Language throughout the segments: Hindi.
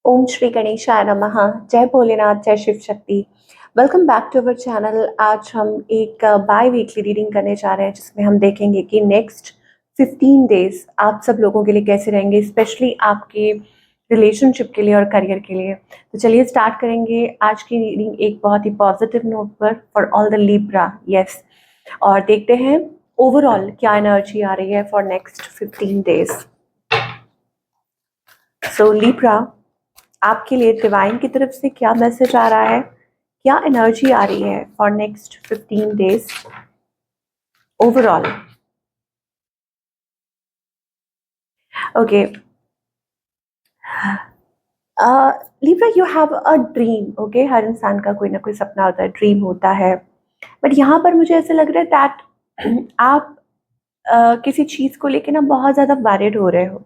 ओम श्री गणेशाय नमः। जय भोलेनाथ, जय Shiv Shakti. Welcome back to our channel. आज हम एक बाय वीकली रीडिंग करने जा रहे हैं जिसमें हम देखेंगे कि नेक्स्ट 15 डेज आप सब लोगों के लिए कैसे रहेंगे, स्पेशली आपके रिलेशनशिप के लिए और करियर के लिए। तो चलिए स्टार्ट करेंगे आज की रीडिंग एक बहुत ही पॉजिटिव नोट पर for all the Libra. Yes, और देखते हैं ओवरऑल क्या एनर्जी आ रही है for next 15 days. So Libra, आपके लिए डिवाइन की तरफ से क्या मैसेज आ रहा है, क्या एनर्जी आ रही है for next 15 days overall. Okay Libra, you have a dream. Okay, हर इंसान का कोई ना कोई सपना होता है, ड्रीम होता है। बट यहाँ पर मुझे ऐसा लग रहा है दैट आप किसी चीज को लेके ना बहुत ज्यादा वैरिड हो रहे हो।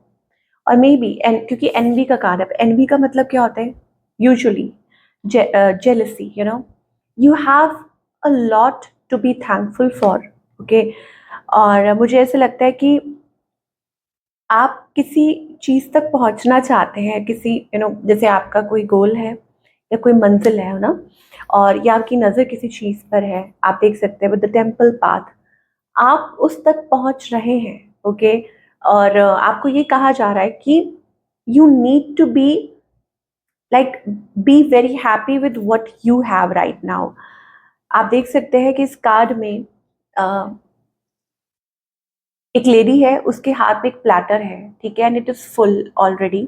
और मे बी क्योंकि एनवी का कार्ड है, एनवी का मतलब क्या होता है usually jealousy, you have a lot to be thankful for. Okay, और मुझे ऐसे लगता है कि आप किसी चीज तक पहुंचना चाहते हैं, किसी जैसे आपका कोई गोल है या कोई मंजिल है ना, और या आपकी नजर किसी चीज पर है। आप देख सकते हैं विद द टेम्पल पाथ आप उस तक पहुंच रहे हैं। ओके, और आपको ये कहा जा रहा है कि you need to be like be very happy with what you have right now. आप देख सकते हैं कि इस कार्ड में एक लेडी है, उसके हाथ में एक प्लेटर है, ठीक है, and it is full already.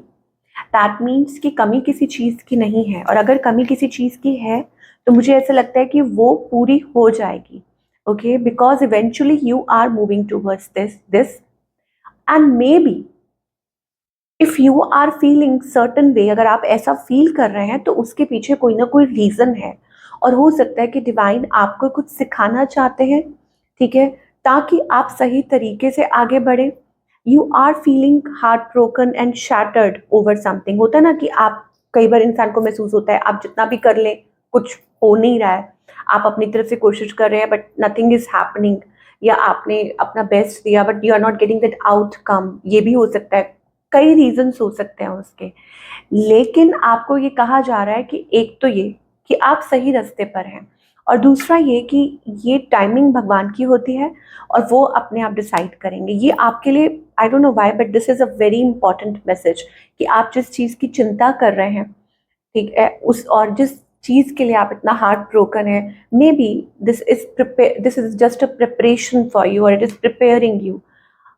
That means कि कमी किसी चीज की नहीं है, और अगर कमी किसी चीज की है तो मुझे ऐसा लगता है कि वो पूरी हो जाएगी। Okay, because eventually you are moving towards this and maybe if you are feeling certain way, अगर आप ऐसा फील कर रहे हैं तो उसके पीछे कोई ना कोई रीजन है। और हो सकता है कि डिवाइन आपको कुछ सिखाना चाहते हैं, ठीक है, ताकि आप सही तरीके से आगे बढ़े। You are feeling heartbroken and shattered over something. होता है ना कि आप, कई बार इंसान को महसूस होता है आप जितना भी कर लें कुछ हो नहीं रहा है, आप अपनी तरफ से कोशिश कर रहे हैं बट नथिंग इज हैपनिंग, या आपने अपना बेस्ट दिया but you are not getting that outcome. ये भी हो सकता है, कई रीजंस हो सकते हैं उसके। लेकिन आपको ये कहा जा रहा है कि एक तो ये कि आप सही रास्ते पर हैं, और दूसरा ये कि ये टाइमिंग भगवान की होती है और वो अपने आप डिसाइड करेंगे। ये आपके लिए, आई don't know why, but this is a very important message कि आप जिस चीज़ की चिंता कर रहे हैं, ठीक है, उस और जिस चीज़ के लिए आप इतना हार्ट ब्रोकन है, maybe this is just a preparation for you, और it is preparing you.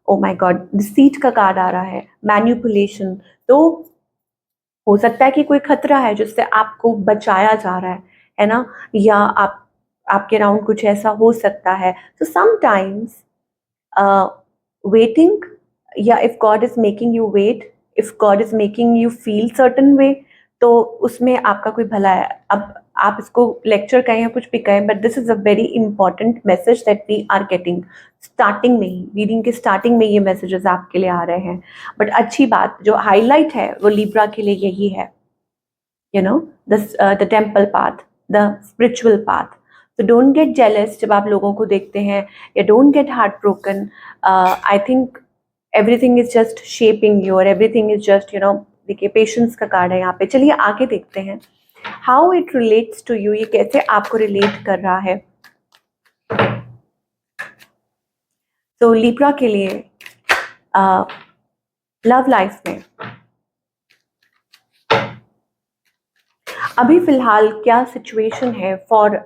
Oh my god, deceit का कार्ड आ रहा है, मैनिपुलेशन। तो हो सकता है कि कोई खतरा है जिससे आपको बचाया जा रहा है ना, या आपके अराउंड कुछ ऐसा हो सकता है। तो समटाइम्स वेटिंग, या if God is making you wait, if God is making you feel certain way, तो उसमें आपका कोई भला है। अब आप इसको लेक्चर कहें या कुछ भी कहें, but this is a very important message that we are getting. Starting में ही, रीडिंग के स्टार्टिंग में ये मैसेजेस आपके लिए आ रहे हैं। बट अच्छी बात जो हाईलाइट है वो लिब्रा के लिए यही है, the temple path, the spiritual path. तो डोंट गेट जेलस जब आप लोगों को देखते हैं, या don't get heartbroken. I think everything is just shaping you, और एवरीथिंग इज जस्ट देखिए पेशेंस का कार्ड है यहाँ पे। चलिए आगे देखते हैं how it relates to you, ये कैसे आपको रिलेट कर रहा है। तो लिब्रा के लिए लव लाइफ में अभी फिलहाल क्या सिचुएशन है for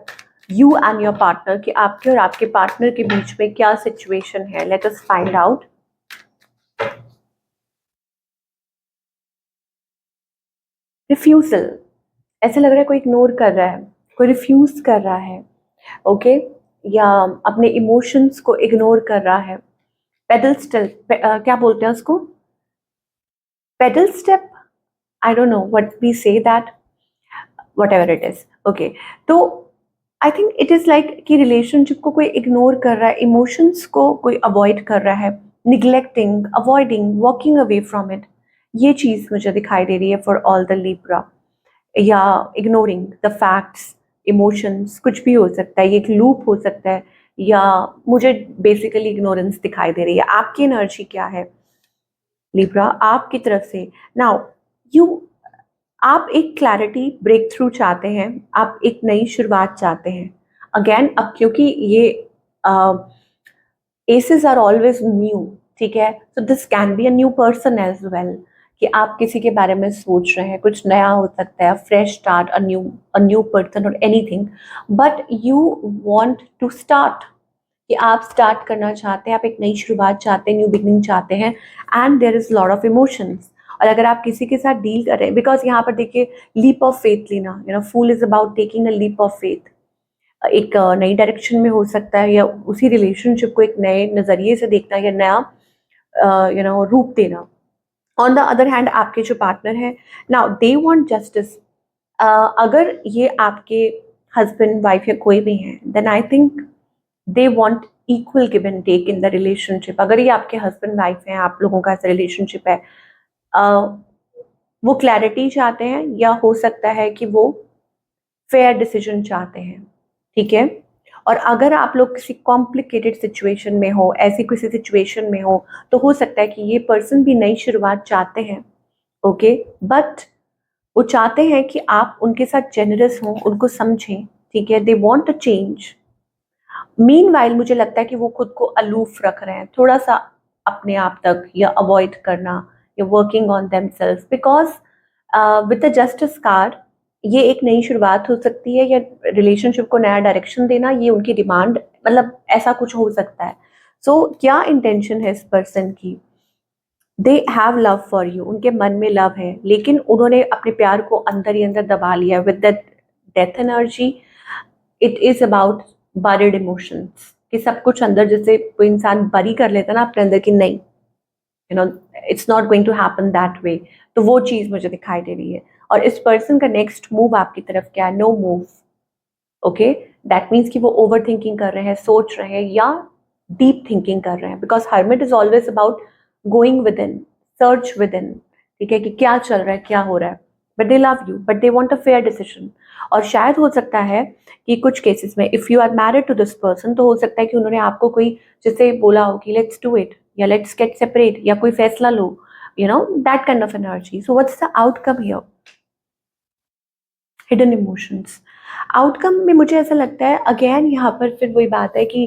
you and your partner, कि आपके और आपके पार्टनर के बीच में क्या सिचुएशन है। Let us find out. Refusal, ऐसा लग रहा है कोई इग्नोर कर रहा है, कोई रिफ्यूज कर रहा है। ओके, या अपने इमोशंस को इग्नोर कर रहा है। पेडल स्टेप, क्या बोलते हैं उसको, pedal step, I don't know what we say that, whatever it is. Okay, तो I think it is like कि रिलेशनशिप को कोई इग्नोर कर रहा है, इमोशंस को कोई अवॉइड कर रहा है, neglecting, avoiding, walking away from it. ये चीज मुझे दिखाई दे रही है फॉर ऑल द लिब्रा। या इग्नोरिंग द फैक्ट्स, इमोशंस, कुछ भी हो सकता है, ये एक लूप हो सकता है, या मुझे बेसिकली इग्नोरेंस दिखाई दे रही है। आपकी एनर्जी क्या है लिब्रा आपकी तरफ से नाउ? यू आप एक क्लैरिटी ब्रेक थ्रू चाहते हैं, आप एक नई शुरुआत चाहते हैं। अगेन अब क्योंकि ये एसेस आर ऑलवेज न्यू, ठीक है, so this can be a new person as well, कि आप किसी के बारे में सोच रहे हैं, कुछ नया हो सकता है, fresh start, a new person और anything, but you want to start, कि आप स्टार्ट करना चाहते हैं, आप एक नई शुरुआत चाहते हैं, न्यू बिगनिंग चाहते हैं, and there is lot of emotions. और अगर आप किसी के साथ डील कर रहे हैं, बिकॉज यहाँ पर देखिए लीप ऑफ फेथ लेना, fool is about taking a leap of faith, एक नई डायरेक्शन में हो सकता है, या उसी रिलेशनशिप को एक नए नजरिए से देखना, या नया रूप देना। ऑन द अदर हैंड आपके जो पार्टनर है, नाउ दे वांट जस्टिस। अगर ये आपके हस्बैंड वाइफ या कोई भी है, then I think they want equal give and take in the relationship. अगर ये आपके हस्बैंड वाइफ हैं, आप लोगों का ऐसा रिलेशनशिप है, वो क्लैरिटी चाहते हैं, या हो सकता है कि वो फेयर डिसीजन चाहते हैं, ठीक है। और अगर आप लोग किसी कॉम्प्लिकेटेड सिचुएशन में हो, ऐसी किसी सिचुएशन में हो, तो हो सकता है कि ये पर्सन भी नई शुरुआत चाहते हैं, ओके, बट वो चाहते हैं कि आप उनके साथ जेनरस हों, उनको समझें, ठीक है, दे वांट अ चेंज। मीनवाइल मुझे लगता है कि वो खुद को अलूफ रख रहे हैं थोड़ा सा अपने आप तक, या अवॉइड करना, या working on themselves, because with the justice card ये एक नई शुरुआत हो सकती है, या रिलेशनशिप को नया डायरेक्शन देना, ये उनकी डिमांड, मतलब ऐसा कुछ हो सकता है। सो क्या इंटेंशन है इस पर्सन की? They have love for you, उनके मन में लव है, लेकिन उन्होंने अपने प्यार को अंदर ही अंदर दबा लिया with the death energy. It is about buried emotions, कि सब कुछ अंदर, जैसे कोई इंसान बरी कर लेता है ना अपने अंदर, की नहीं, no, it's not going to happen that way. तो वो चीज मुझे दिखाई दे रही है। और इस पर्सन का नेक्स्ट मूव आपकी तरफ क्या है? No move, okay. That means कि वो ओवर थिंकिंग कर रहे हैं, सोच रहे हैं, या डीप थिंकिंग कर रहे हैं, because hermit is always about going with in, search with in, ठीक है, कि क्या चल रहा है, क्या हो रहा है। But they love you, but they want a fair decision. और शायद हो सकता है कि कुछ केसेस में, if you are married to this person, तो हो सकता है कि उन्होंने आपको कोई जैसे बोला हो कि लेट्स डू इट, या लेट्स गेट सेपरेट, या कोई फैसला लो, that kind of energy. So what's the outcome here? Hidden emotions. Outcome में मुझे ऐसा लगता है, अगेन यहाँ पर फिर वही बात है कि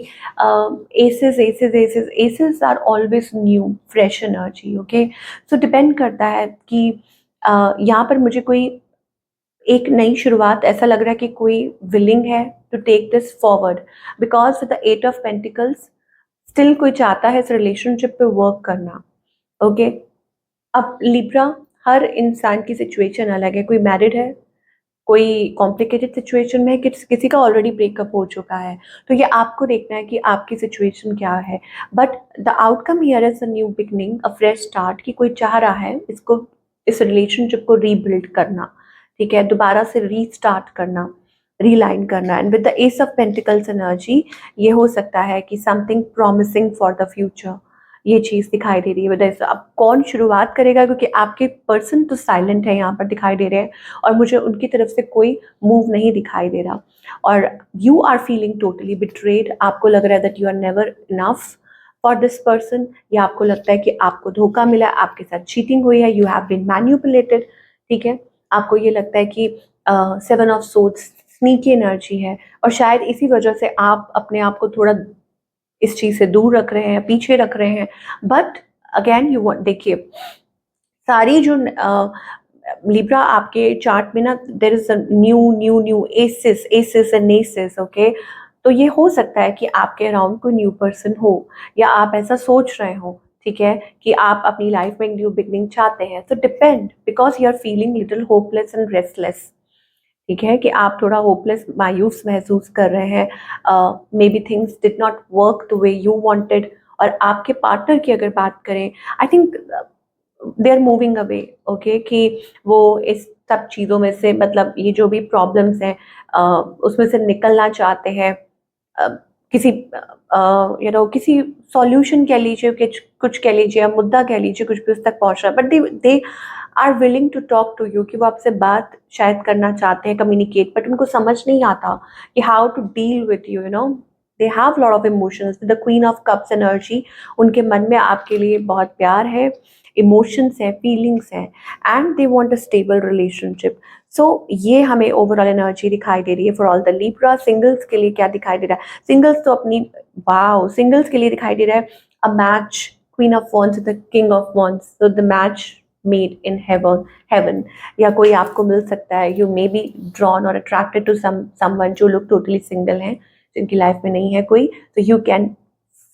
aces aces aces aces are always new fresh energy, okay. So depend करता है कि यहाँ पर मुझे कोई एक नई शुरुआत, ऐसा लग रहा है कि कोई विलिंग है to take this forward, because the eight of pentacles, still कोई चाहता है इस रिलेशनशिप पे वर्क करना, ओके। अब लिब्रा, हर इंसान की सिचुएशन अलग है, कोई मैरिड है, कोई कॉम्प्लिकेटेड सिचुएशन में है, किसी का ऑलरेडी ब्रेकअप हो चुका है। तो ये आपको देखना है कि आपकी सिचुएशन क्या है। But the outcome here is a new beginning, a fresh start, कि कोई चाह रहा है इसको, इस रिलेशनशिप को रीबिल्ड करना, ठीक है, दोबारा से रीस्टार्ट करना, रीलाइन करना। And with the S of pentacles energy, ये हो सकता है कि something promising for the future, ये चीज़ दिखाई दे रही है। विद अब कौन शुरुआत करेगा, क्योंकि आपके पर्सन तो साइलेंट है यहाँ पर दिखाई दे रहे हैं, और मुझे उनकी तरफ से कोई मूव नहीं दिखाई दे रहा। और you are feeling totally betrayed, आपको लग रहा है that you are never enough for this person, या आपको लगता है कि आपको धोखा मिला, आपके साथ चीटिंग हुई है, यू हैव बीन मैन्युपुलेटेड, ठीक है। आपको ये लगता है कि seven of swords sneaky energy है, और शायद इसी वजह से आप अपने आप को थोड़ा इस चीज से दूर रख रहे हैं, पीछे रख रहे हैं। बट अगेन यू वांट, देखिए सारी जो लिब्रा आपके चार्ट में ना, there is new new new aces aces and aces, okay. तो ये हो सकता है कि आपके अराउंड कोई न्यू पर्सन हो, या आप ऐसा सोच रहे हो, ठीक है, कि आप अपनी लाइफ में एक न्यू बिगनिंग चाहते हैं। तो depend, because you are feeling little hopeless and restless, ठीक है, कि आप थोड़ा होपलेस, मायूस महसूस कर रहे हैं, maybe things did not work the way you wanted. और आपके पार्टनर की अगर बात करें, I think they are moving away, okay, कि वो इस सब चीज़ों में से, मतलब ये जो भी प्रॉब्लम्स हैं, उसमें से निकलना चाहते हैं, अ, किसी किसी सॉल्यूशन कह लीजिए, कुछ कह लीजिए, या मुद्दा कह लीजिए, कुछ भी उस तक पहुंच रहा है, but they are willing to talk to you, कि वो आपसे बात शायद करना चाहते हैं, कम्युनिकेट, बट उनको समझ नहीं आता कि how to deal with you, they have lot of emotions, the queen of cups energy, उनके मन में आपके लिए बहुत प्यार है, इमोशंस है, फीलिंग्स है, and they want a stable relationship. So ये हमें ओवरऑल एनर्जी दिखाई दे रही है for all the Libra. Singles के लिए क्या दिखाई दे रहा है? सिंगल्स तो अपनी, वाओ, सिंगल्स के लिए दिखाई दे रहा है a match, queen of wands, the king of wands, so the match made in heaven, या कोई आपको मिल सकता है, यू मे बी ड्रॉन और अट्रैक्टेड टू समवन जो लोग टोटली सिंगल हैं, जिनकी लाइफ में नहीं है कोई, तो you can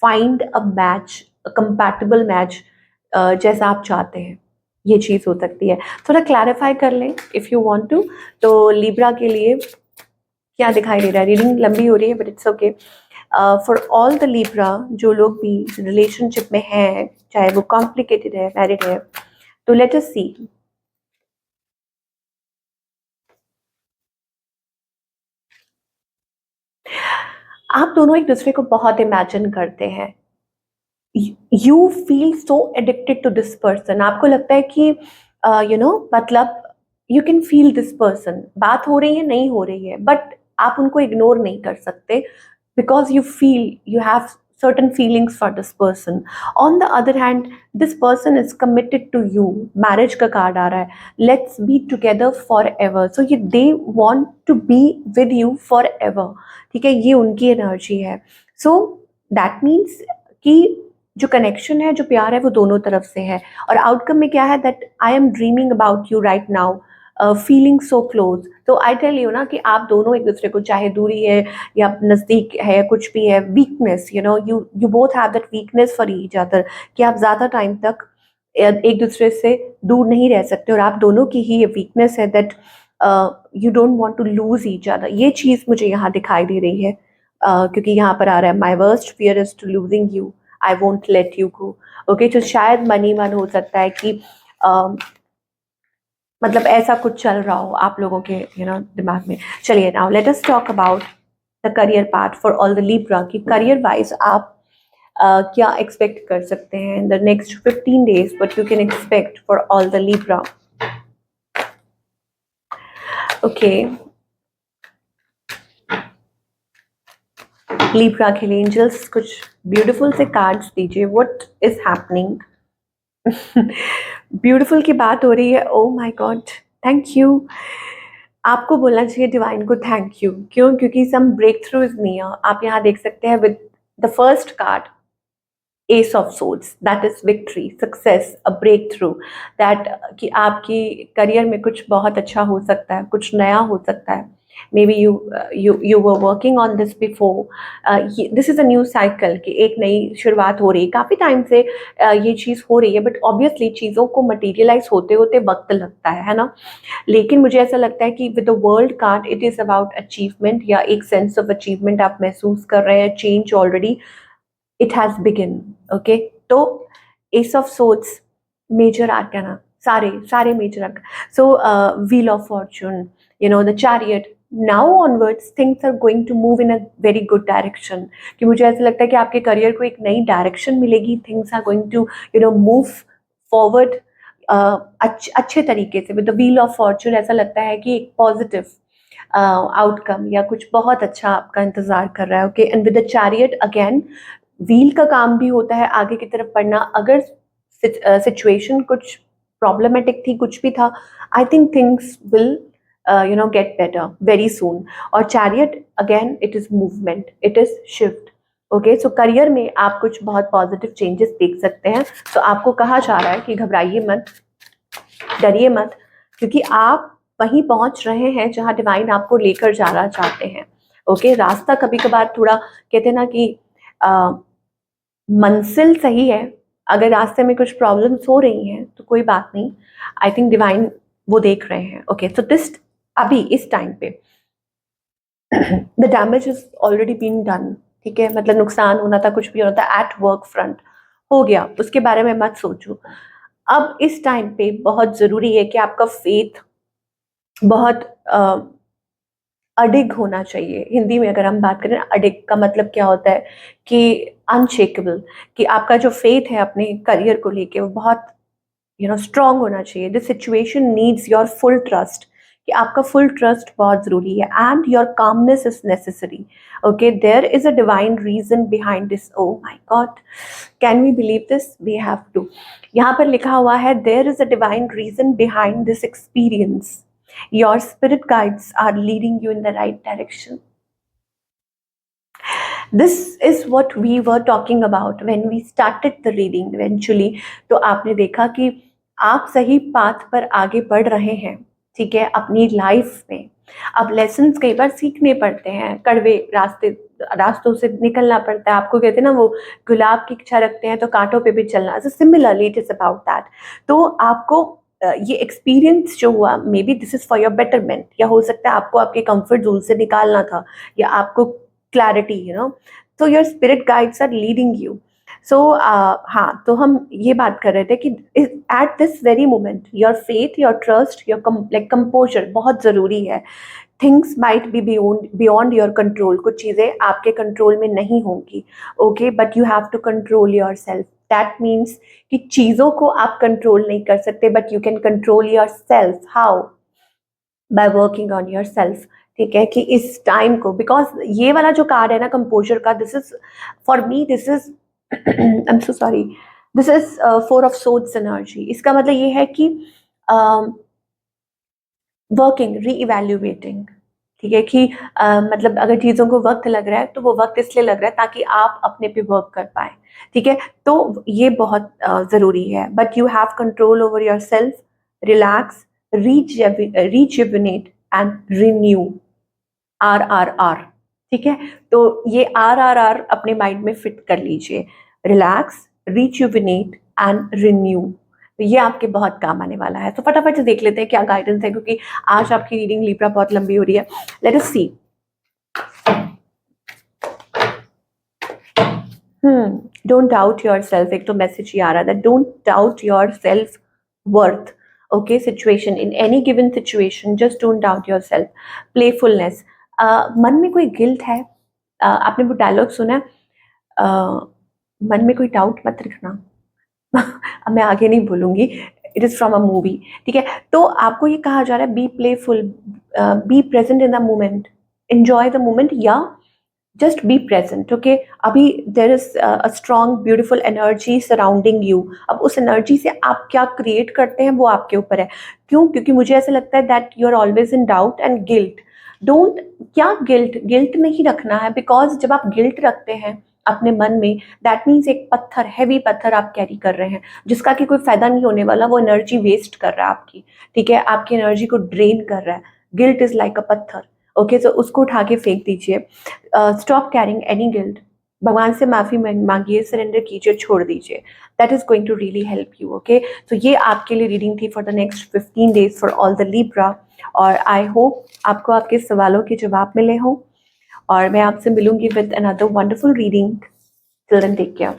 find a match, a compatible match, जैसा आप चाहते हैं, ये चीज़ हो सकती है। थोड़ा क्लैरिफाई कर लें इफ़ यू वांट टू। तो लिब्रा के लिए क्या दिखाई दे रहा है? रीडिंग लंबी हो रही है but it's okay. For all the Libra, जो लोग भी रिलेशनशिप में हैं, चाहे वो कॉम्प्लिकेटेड है, मैरिड है, तो लेट अस सी। आप दोनों एक दूसरे को बहुत इमेजिन करते हैं, you feel so addicted to this person, आपको लगता है कि मतलब you can feel this person, बात हो रही है नहीं हो रही है बट आप उनको इग्नोर नहीं कर सकते, because you feel you have certain feelings for this person. On the other hand, this person is committed to you, marriage का कार्ड आ रहा है, let's be together forever, so ये they want to be with you forever, ठीक है, ये उनकी एनर्जी है। so that means कि जो कनेक्शन है, जो प्यार है, वो दोनों तरफ से है, और आउटकम में क्या है, that I am dreaming about you right now, feeling so close. तो आई टेल यू ना कि आप दोनों एक दूसरे को, चाहे दूरी है या नज़दीक है या कुछ भी है, weakness, you you both have that weakness for each other, कि आप ज़्यादा टाइम तक एक दूसरे से दूर नहीं रह सकते, और आप दोनों की ही ये वीकनेस है that you don't want to lose each other. ये चीज़ मुझे यहाँ दिखाई दे रही है, क्योंकि यहाँ पर आ रहा है my worst fear is to losing you, I won't let you go. Okay, तो शायद मन ही मन हो सकता है कि मतलब ऐसा कुछ चल रहा हो आप लोगों के दिमाग में। चलिए, now let us talk about the career part for all the Libra, कि करियर वाइज आप क्या एक्सपेक्ट कर सकते हैं in the next 15 days, but you can expect for all the Libra. Okay, Libra के लिए एंजल्स कुछ ब्यूटीफुल से कार्ड्स दीजिए, व्हाट इज हैपनिंग। ब्यूटीफुल की बात हो रही है, oh my God, thank you. आपको बोलना चाहिए डिवाइन को थैंक यू, क्यों? क्योंकि some breakthrough is near. आप यहाँ देख सकते हैं with the first card, ace of swords, that is victory, success, a breakthrough, that कि आपकी करियर में कुछ बहुत अच्छा हो सकता है, कुछ नया हो सकता है। May be you were working on this before, this is a new cycle, कि एक नई शुरुआत हो रही है, काफ़ी टाइम से ये चीज़ हो रही है, बट ऑब्वियसली चीज़ों को मटीरियलाइज होते होते वक्त लगता है ना। लेकिन मुझे ऐसा लगता है कि with the world card it is about achievement, या एक सेंस ऑफ अचीवमेंट आप महसूस कर रहे हैं, change already it has begin. Okay, तो ace of swords, major arcana, सारे सारे major arcana, so wheel of fortune, the chariot, now onwards things are going to move in a very good direction, कि मुझे ऐसा लगता है कि आपके करियर को एक नई डायरेक्शन मिलेगी, things are going to move forward अच्छे तरीके से। With the wheel of fortune ऐसा लगता है कि एक पॉजिटिव आउटकम या कुछ बहुत अच्छा आपका इंतजार कर रहा है। Okay, and with the chariot again, wheel का काम भी होता है आगे की तरफ बढ़ना। अगर सिचुएशन कुछ प्रॉब्लमेटिक थी, कुछ भी था, I think things will get better very soon. और chariot again, it is movement, it is shift. Okay, so career में आप कुछ बहुत पॉजिटिव चेंजेस देख सकते हैं। तो आपको कहा जा रहा है कि घबराइए मत, डरिए मत, क्योंकि आप वहीं पहुंच रहे हैं जहां डिवाइन आपको लेकर जाना चाहते हैं। ओके, रास्ता कभी कभार थोड़ा, कहते हैं ना कि मंजिल सही है, अगर रास्ते में कुछ प्रॉब्लम्स हो रही हैं तो कोई बात नहीं, आई थिंक डिवाइन वो देख रहे हैं। ओके, सो दिस, अभी इस टाइम पे the damage is already been done, ठीक है, मतलब नुकसान होना था, कुछ भी होना था एट वर्क फ्रंट, हो गया, उसके बारे में मत सोचो। अब इस टाइम पे बहुत जरूरी है कि आपका फेथ बहुत अडिग होना चाहिए। हिंदी में अगर हम बात करें, अडिग का मतलब क्या होता है कि अनशेकेबल, कि आपका जो फेथ है अपने करियर को लेके वो बहुत स्ट्रांग होना चाहिए। This situation needs your full trust, कि आपका फुल ट्रस्ट बहुत ज़रूरी है and your calmness is necessary. Okay, there is a divine reason behind this. Oh my God, can we believe this? We have to. यहाँ पर लिखा हुआ है there is a divine reason behind this experience. Your spirit guides are leading you in the right direction. This is what we were talking about when we started the reading eventually. तो आपने देखा कि आप सही पाथ पर आगे बढ़ रहे हैं, ठीक है, अपनी लाइफ में. अब लेसन्स कई बार सीखने पड़ते हैं, कड़वे रास्तों से निकलना पड़ता है. आपको कहते हैं ना, वो गुलाब की इच्छा रखते हैं तो कांटों पे भी चलना. So similarly it is about that. तो आपको ये एक्सपीरियंस जो हुआ, may be this is for your betterment, या हो सकता है आपको आपके कंफर्ट जोन से निकालना था, या आपको क्लैरिटी, यू नो. तो your spirit guides are leading you. So हाँ, तो हम ये बात कर रहे थे कि at this very moment your faith, your trust, your like composure बहुत ज़रूरी है. Things might be beyond your control. कुछ चीज़ें आपके कंट्रोल में नहीं होंगी, okay, but you have to control yourself. That means कि चीज़ों को आप कंट्रोल नहीं कर सकते, but you can control your self. How? By working on your self. ठीक है, कि इस टाइम को, बिकॉज ये वाला जो कार्ड है ना कंपोजर का, this is for me, this is I am so sorry, this is 4 of swords energy. इसका मतलब ये है कि वर्किंग, री इवेल्युएटिंग. ठीक है, कि मतलब अगर चीज़ों को वक्त लग रहा है तो वो वक्त इसलिए लग रहा है ताकि आप अपने पे वर्क कर पाए. ठीक है, तो ये बहुत ज़रूरी है. But you have control over your self. Relax, rejuvenate and renew. RRR. ठीक है, तो ये RRR अपने माइंड में फिट कर लीजिए. Relax, rejuvenate and renew. तो ये आपके बहुत काम आने वाला है. तो फटाफट से देख लेते हैं क्या गाइडेंस है, क्योंकि आज आपकी रीडिंग लिब्रा बहुत लंबी हो रही है. Let us see. Don't doubt your self. एक तो मैसेज ये आ रहा है, don't doubt your self worth. Okay, situation, in any given situation just don't doubt your self. Playfulness. मन में कोई गिल्ट है, आपने वो डायलॉग सुना है, मन में कोई डाउट मत रखना. अब मैं आगे नहीं बोलूंगी, it is from a movie. ठीक है, तो आपको ये कहा जा रहा है be playful, be present in the moment, enjoy the moment, या जस्ट बी प्रेजेंट. ओके, अभी there is a strong beautiful energy surrounding you. अब उस एनर्जी से आप क्या क्रिएट करते हैं वो आपके ऊपर है. क्यों? क्योंकि मुझे ऐसा लगता है that you are always in doubt and guilt. Don't, क्या गिल्ट नहीं रखना है, बिकॉज जब आप गिल्ट रखते हैं अपने मन में, दैट मीन्स एक पत्थर, हैवी पत्थर आप कैरी कर रहे हैं, जिसका कि कोई फायदा नहीं होने वाला. वो एनर्जी वेस्ट कर रहा है आपकी. ठीक है, आपकी एनर्जी को ड्रेन कर रहा है. गिल्ट इज लाइक अ पत्थर. ओके, तो उसको उठा के फेंक दीजिए. Stop carrying any guilt. भगवान से माफ़ी मांगिए, सरेंडर कीजिए, छोड़ दीजिए. That is going to really help you. Okay, तो ये आपके लिए रीडिंग थी for the next 15 days for all the Libra. और आई होप आपको आपके सवालों के जवाब मिले हों, और मैं आपसे मिलूंगी with another wonderful reading. Till then, take care.